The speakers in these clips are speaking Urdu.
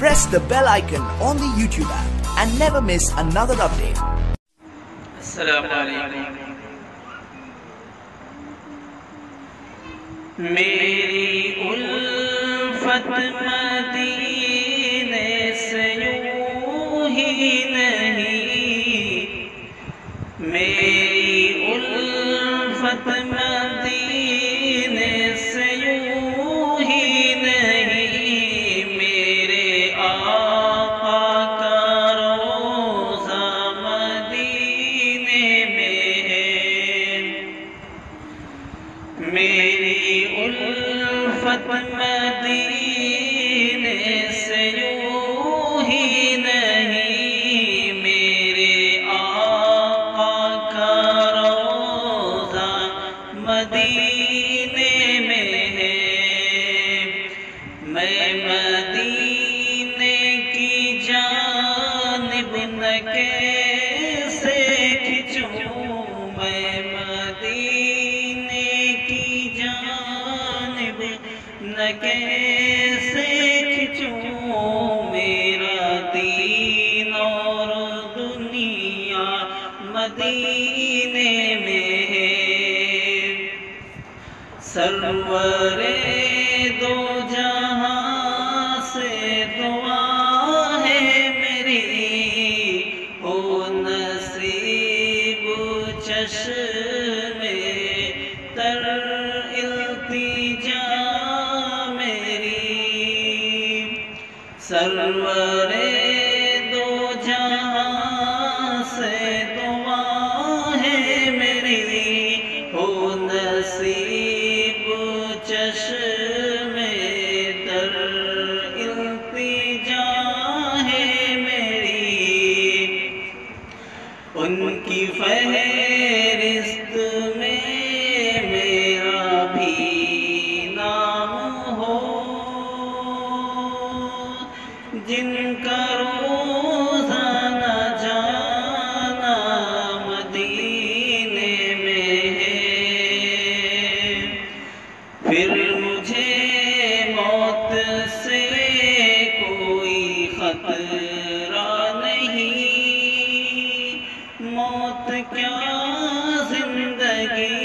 press the bell icon on the YouTube app and never miss another update. السلام علیکم. میری الفت مدینے سے یوں ہی نہیں، میری الفت مدینے سے یوں ہی نہیں، میرے آقا کا روضہ مدینے میں ہے. میری الفت مدینے سے یوں ہی نہیں، میرے آقا کا روضہ مدینے میں ہے. میں مدینے کی جانب نہ کیسے کھنچوں، میں مدینے کی جانب نہ کیسے کھنچوں، میرا دین اور دنیا مدینے میں ہے. سرور دو جہاں سے دعا ہے میری، ہو نصیب چشم تر التجا میری. سرور دو جہاں سے دعا ہے میری، ہو نصیب چشم تر التجا ہے میری. ان کی فہرست میں میرا بھی نام ہو، جن کا روزہ نہ جانا مدینے میں ہے. پھر مجھے موت سے کوئی خطرہ نہیں، موت کیا زندگی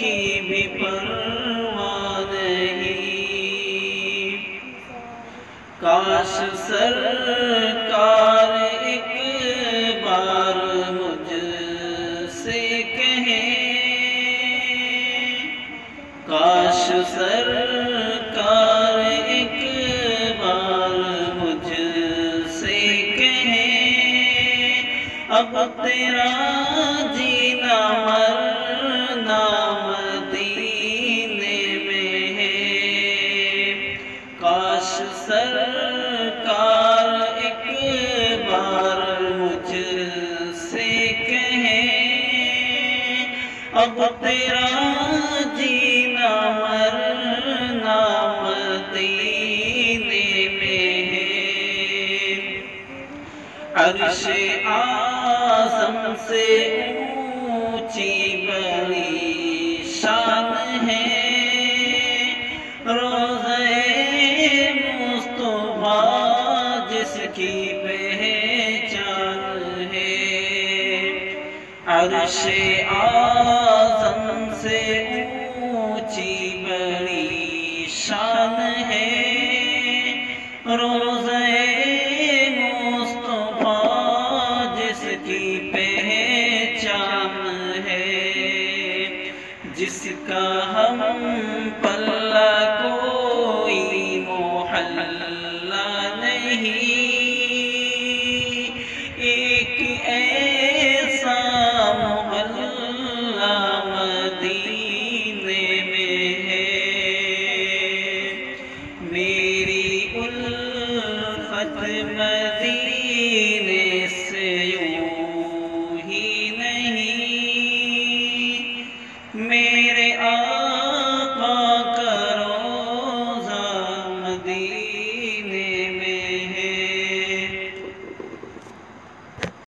کی بھی پرواہ نہیں. کاش سرکار ایک بار مجھ سے کہیں، کاش سرکار ایک بار مجھ سے کہیں، اب تیرا جینا مرنا مدینے میں ہے. کاش سرکار ایک بار مجھ سے کہیں، اب تیرا جینا مرنا مدینے میں ہے. عرش اعظم سے اونچی بڑی شان ہے، روضہ مصطفیٰ جس کی پہچان ہے. عرش اعظم سے اونچی بڑی شان ہے، روضہ مصطفیٰ جس کی پہچان ہے. جس کا ہم پلہ کوئی محلہ نہیں، ایک